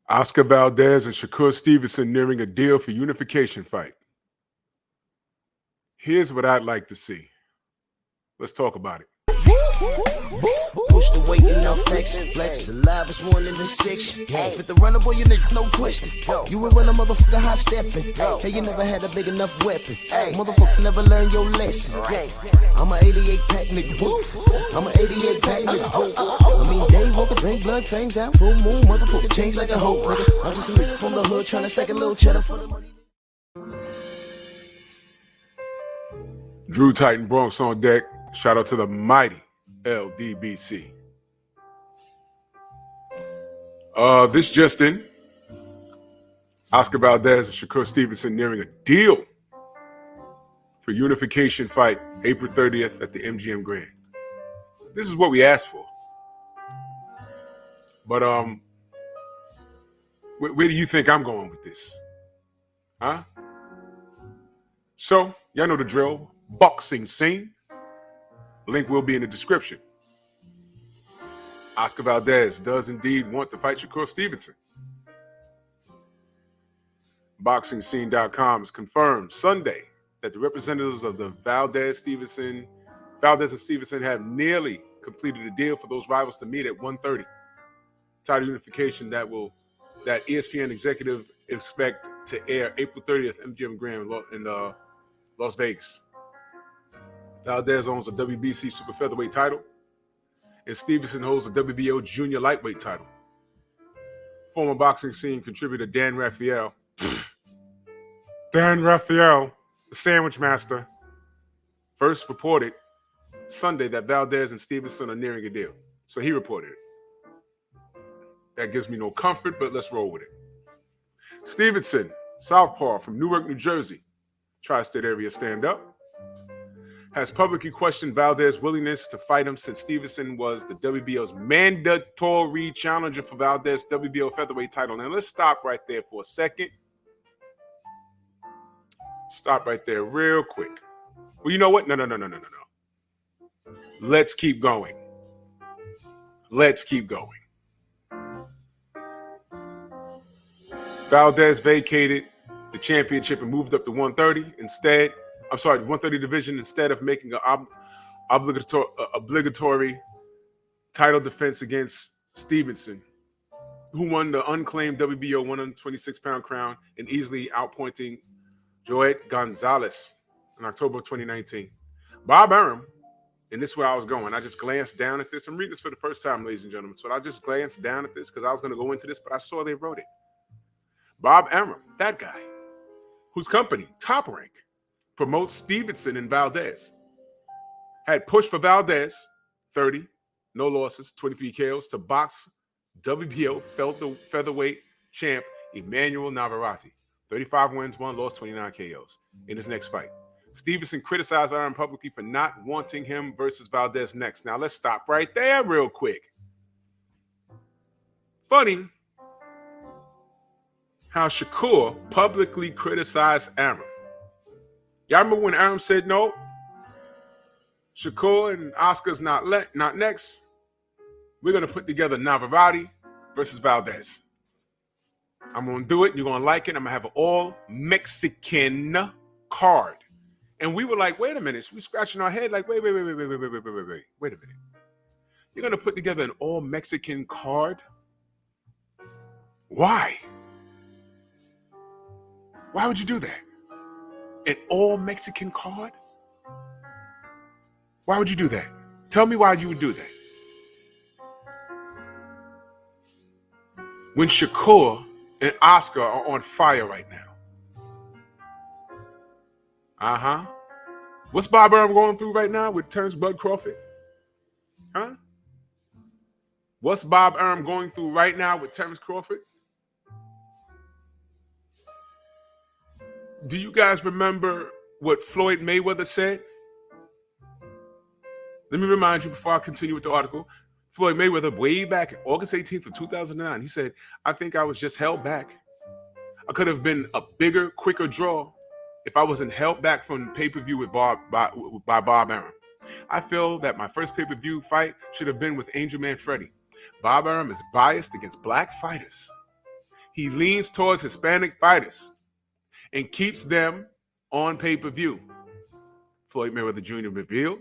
Oscar Valdez and Shakur Stevenson nearing a deal for unification fight. Here's what I'd like to see. Let's talk about it. Push the weight in our flex. Flex the live is one in the six. Fit the runner, boy, you nigga, no question. You will run a motherfucker high stepping. Hey, you never had a big enough weapon. Motherfucker never learned your lesson. I'm a 88 pack nigga. I'm a 88 pack nigga. I mean, day walker, drink blood, fangs out, full moon, motherfucker change like a hoe. I'm just a nigga from the hood trying to stack a little cheddar for the money. Drew Titan Bronx on deck. Shout out to the mighty LDBC. This just in. Oscar Valdez and Shakur Stevenson nearing a deal for unification fight April 30th at the MGM Grand. This is what we asked for. But where do you think I'm going with this? Huh? So, y'all know the drill. Boxing scene. Link will be in the description. Oscar Valdez does indeed want to fight Shakur Stevenson. BoxingScene.com has confirmed Sunday that the representatives of the Valdez and Stevenson have nearly completed a deal for those rivals to meet at 1:30. Title unification that ESPN executive expect to air April 30th MGM Grand in Las Vegas. Valdez owns a WBC super featherweight title, and Stevenson holds a WBO junior lightweight title. Former boxing scene contributor Dan Raphael, the sandwich master, first reported Sunday that Valdez and Stevenson are nearing a deal. So he reported it. That gives me no comfort, but let's roll with it. Stevenson, southpaw from Newark, New Jersey, tri-state area stand-up, has publicly questioned Valdez's willingness to fight him since Stevenson was the WBO's mandatory challenger for Valdez's WBO featherweight title. Now, let's stop right there for a second. Stop right there real quick. Well, you know what? No. Let's keep going. Valdez vacated the championship and moved up to 130 130 division instead of making an obligatory title defense against Stevenson, who won the unclaimed WBO 126-pound crown and easily outpointing Joet Gonzalez in October of 2019. Bob Arum, and this is where I was going. I just glanced down at this. I'm reading this for the first time, ladies and gentlemen. So I just glanced down at this because I was going to go into this, but I saw they wrote it. Bob Arum, that guy, whose company, Top Rank, promotes Stevenson and Valdez, had pushed for Valdez, 30, no losses, 23 KOs, to box WBO featherweight champ Emmanuel Navarrete, 35 wins, 1 loss, 29 KOs in his next fight. Stevenson criticized Arum publicly for not wanting him versus Valdez next. Now, let's stop right there real quick. Funny how Shakur publicly criticized Arum. Y'all remember when Arum said no? Shakur and Oscar's not next. We're going to put together Navarrete versus Valdez. I'm going to do it. You're going to like it. I'm going to have an all-Mexican card. And we were like, wait a minute. So we scratching our head like, wait a minute. You're going to put together an all-Mexican card? Why? Why would you do that? An all-Mexican card? Why would you do that? Tell me why you would do that. When Shakur and Oscar are on fire right now. What's Bob Arum going through right now with Terrence Bud Crawford? What's Bob Arum going through right now with Terrence Crawford? Do you guys remember what Floyd Mayweather said? Let me remind you before I continue with the article. Floyd Mayweather, way back August 18th of 2009, he said, I think I was just held back. I could have been a bigger, quicker draw if I wasn't held back from pay-per-view by Bob Arum. I feel that my first pay-per-view fight should have been with Angel Man Freddy. Bob Arum is biased against black fighters. He leans towards Hispanic fighters and keeps them on pay-per-view. Floyd Mayweather Jr. revealed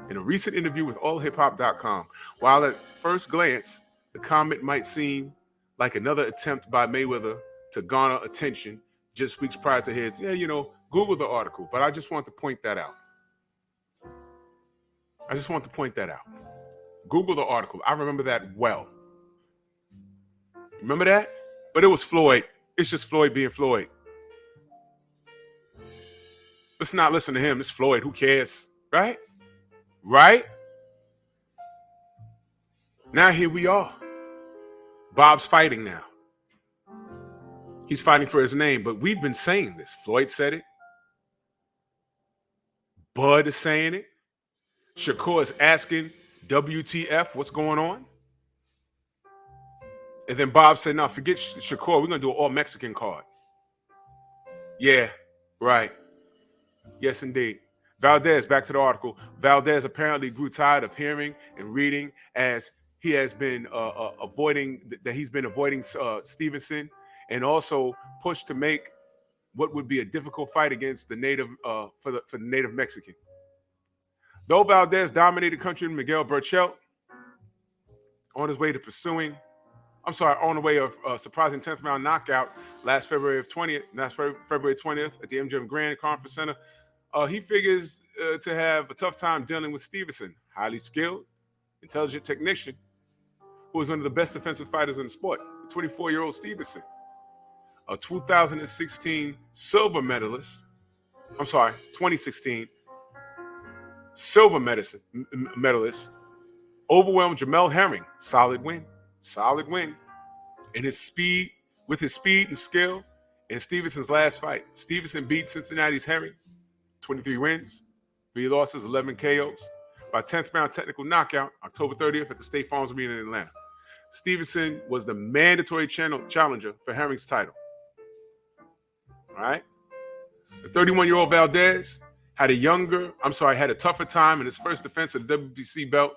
in a recent interview with allhiphop.com. While at first glance, the comment might seem like another attempt by Mayweather to garner attention just weeks prior to his, Google the article. But I just want to point that out. Google the article. I remember that well. Remember that? But it was Floyd. It's just Floyd being Floyd. Let's not listen to him. It's Floyd. Who cares? Right? Right? Now here we are. Bob's fighting now. He's fighting for his name, but we've been saying this. Floyd said it. Bud is saying it. Shakur is asking WTF, what's going on? And then Bob said, no, forget Shakur. We're going to do an all-Mexican card. Yeah, right. Yes, indeed. Valdez, back to the article. Valdez apparently grew tired of hearing and reading as he has been avoiding Stevenson, and also pushed to make what would be a difficult fight against the native for the native Mexican. Though Valdez dominated countryman Miguel Burchell on the way of a surprising 10th round knockout last February 20th at the MGM Grand Conference Center, he figures to have a tough time dealing with Stevenson, highly skilled, intelligent technician, who is one of the best defensive fighters in the sport. The 24-year-old Stevenson, a 2016 silver medalist, 2016 silver medalist, overwhelmed Jamel Herring. Solid win. And his speed and skill in Stevenson's last fight. Stevenson beat Cincinnati's Herring, 23 wins, 3 losses, 11 KOs, by 10th round technical knockout, October 30th at the State Farm Arena in Atlanta. Stevenson was the mandatory challenger for Herring's title. All right? The 31-year-old Valdez had a tougher time in his first defense of the WBC belt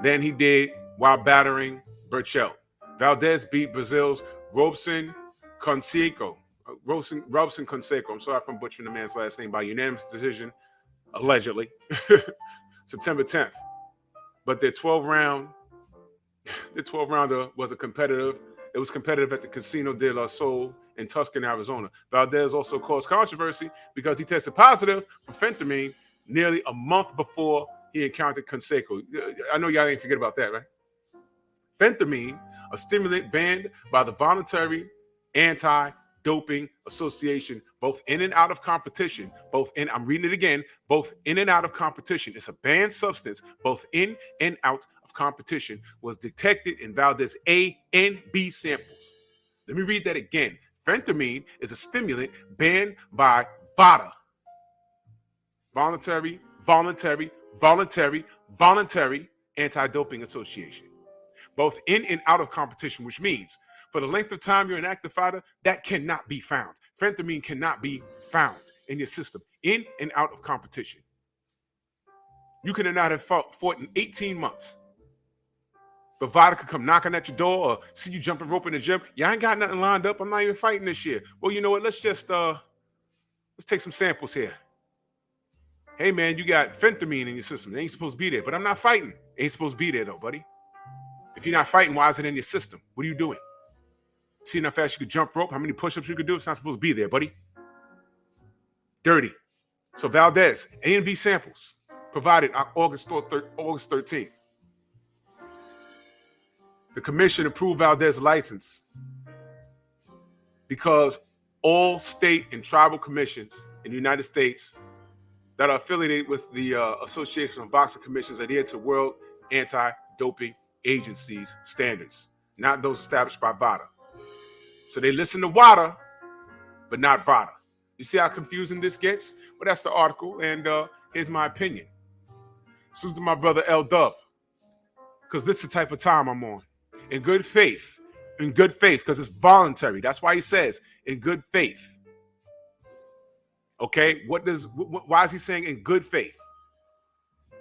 than he did while battering Burchell. Valdez beat Brazil's Robson Fonseca. I'm sorry if I'm butchering the man's last name, by unanimous decision, allegedly, September 10th. But their 12-rounder was competitive at the Casino de la Sol in Tucson, Arizona. Valdez also caused controversy because he tested positive for fentanyl nearly a month before he encountered Canseco. I know y'all ain't forget about that, right? Fentanyl, a stimulant banned by the Voluntary Anti-Doping Association, both in and out of competition. I'm reading it again, both in and out of competition. It's a banned substance, both in and out of competition, was detected in Valdez A and B samples. Let me read that again. Fentanyl is a stimulant banned by VADA, Voluntary Anti-Doping Association, both in and out of competition, which means for the length of time you're an active fighter, that cannot be found. Fentanyl cannot be found in your system in and out of competition. You could not have fought in 18 months. But VADA could come knocking at your door or see you jumping rope in the gym. Yeah, I ain't got nothing lined up. I'm not even fighting this year. Well, you know what? Let's just let's take some samples here. Hey man, you got fentanyl in your system. It ain't supposed to be there, but I'm not fighting. It ain't supposed to be there though, buddy. If you're not fighting, why is it in your system? What are you doing? See how fast you could jump rope? How many push-ups you could do? It's not supposed to be there, buddy. Dirty. So Valdez, A and B samples provided on August 13th. The commission approved Valdez's license because all state and tribal commissions in the United States that are affiliated with the Association of Boxing Commissions adhere to World Anti-Doping Agency's standards, not those established by VADA. So they listen to WADA, but not VADA. You see how confusing this gets? Well, that's the article, and here's my opinion. Salute to my brother L Dub, because this is the type of time I'm on. In good faith, because it's voluntary. That's why he says in good faith. Okay, why is he saying in good faith?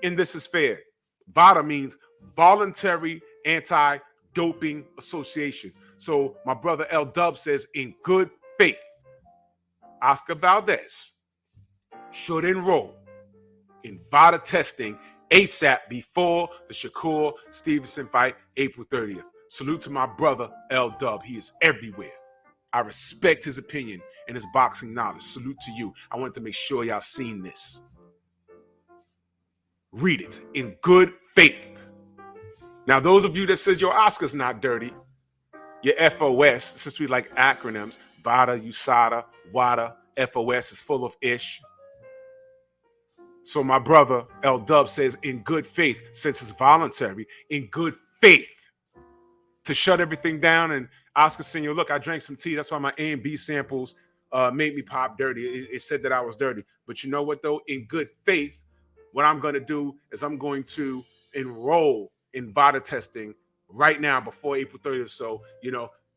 In this is fair. VADA means voluntary anti Anti-Doping Association. So my brother L Dub says, in good faith, Oscar Valdez should enroll in VADA testing ASAP before the Shakur Stevenson fight, April 30th. Salute to my brother L Dub. He is everywhere. I respect his opinion and his boxing knowledge. Salute to you. I wanted to make sure y'all seen this. Read it in good faith. Now, those of you that says your Oscar's not dirty, your FOS, since we like acronyms, VADA, USADA, WADA, FOS is full of ish. So my brother L Dub says in good faith, since it's voluntary, in good faith to shut everything down. And Oscar Senior, look, I drank some tea. That's why my A and B samples made me pop dirty. It said that I was dirty. But you know what, though? In good faith, what I'm going to do is I'm going to enroll in VADA testing right now before April 30th. So,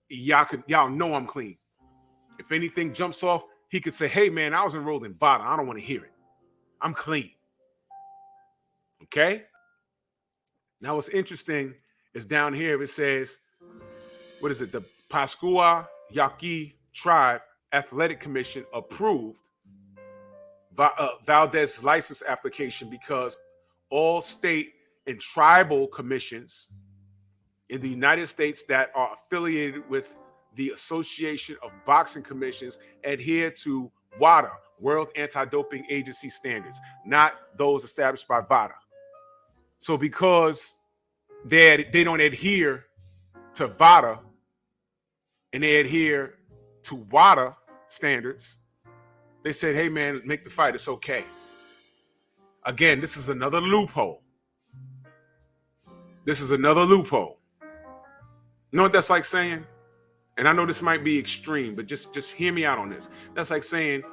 y'all know I'm clean. If anything jumps off, he could say, hey, man, I was enrolled in VADA. I don't want to hear it. I'm clean. Okay? Now, what's interesting is down here, it says, what is it? The Pascua Yaqui Tribe Athletic Commission approved Valdez's license application because all state and tribal commissions in the United States that are affiliated with the Association of Boxing Commissions adhere to WADA, World Anti-Doping Agency standards, not those established by VADA. So because they don't adhere to VADA and they adhere to WADA standards, they said, hey, man, make the fight. It's okay. Again, this is another loophole. This is another loophole. You know what that's like saying? And I know this might be extreme, but just hear me out on this. That's like saying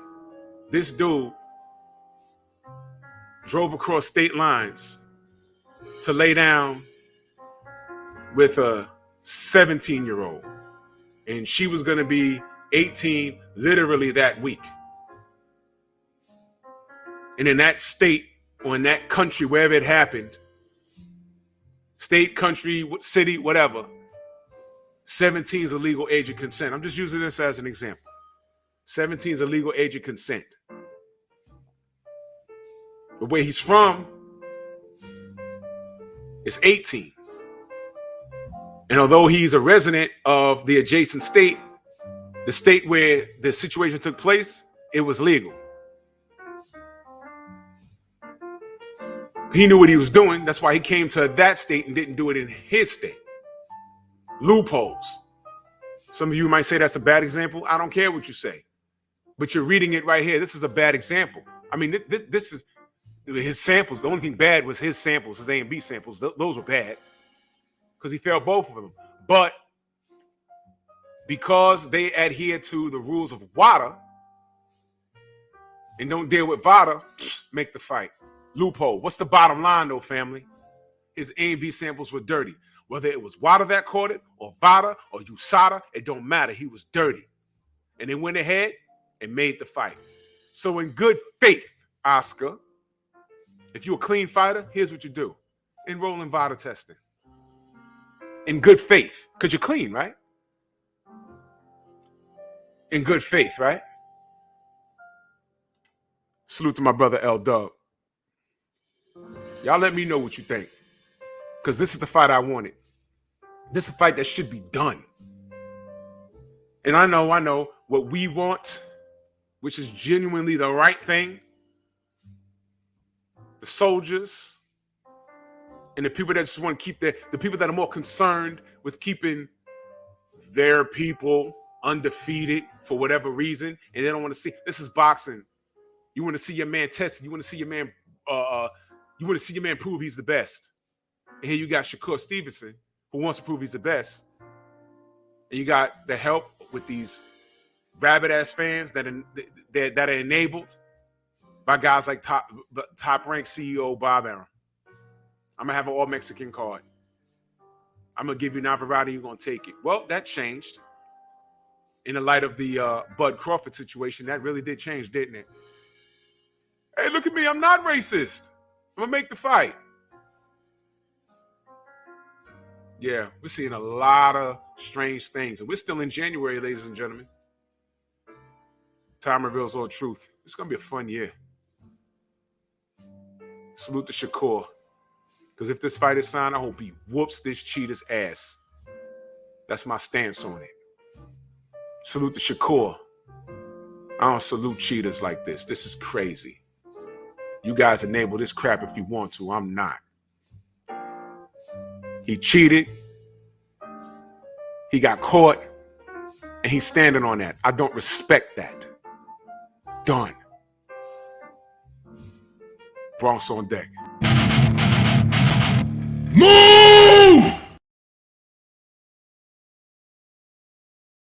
this dude drove across state lines to lay down with a 17-year-old, and she was going to be 18 literally that week. And in that state or in that country, wherever it happened, state, country, city, whatever, 17 is a legal age of consent. I'm just using this as an example. 17 is a legal age of consent. But where he's from is 18. And although he's a resident of the adjacent state, the state where the situation took place, it was legal. He knew what he was doing. That's why he came to that state and didn't do it in his state. Loopholes. Some of you might say that's a bad example. I don't care what you say. But you're reading it right here. This is a bad example. I mean, this is his samples. The only thing bad was his samples, his A and B samples. Those were bad because he failed both of them. But because they adhere to the rules of WADA and don't deal with VADA, make the fight. Loophole. What's the bottom line, though, family? His A and B samples were dirty. Whether it was WADA that caught it, or VADA, or USADA, it don't matter. He was dirty. And they went ahead and made the fight. So in good faith, Oscar, if you're a clean fighter, here's what you do. Enroll in VADA testing. In good faith, because you're clean, right? In good faith, right? Salute to my brother L Dub. Y'all let me know what you think. Because this is the fight I wanted. This is a fight that should be done. And I know what we want, which is genuinely the right thing. The soldiers and the people that just want to keep the people that are more concerned with keeping their people undefeated for whatever reason, and they don't want to see. This is boxing. You want to see your man tested. You want to see your man. You want to see your man prove he's the best. And here you got Shakur Stevenson, who wants to prove he's the best. And you got the help with these rabid-ass fans that are enabled by guys like top-ranked CEO Bob Arum. I'm going to have an all-Mexican card. I'm going to give you Navarrete, you're going to take it. Well, that changed. In the light of the Bud Crawford situation, that really did change, didn't it? Hey, look at me. I'm not racist. I'm going to make the fight. Yeah, we're seeing a lot of strange things. And we're still in January, ladies and gentlemen. Time reveals all truth. It's going to be a fun year. Salute to Shakur. Because if this fight is signed, I hope he whoops this cheater's ass. That's my stance on it. Salute to Shakur. I don't salute cheaters like this. This is crazy. You guys enable this crap if you want to. I'm not. He cheated. He got caught. And he's standing on that. I don't respect that. Done. Bronx on deck. Move!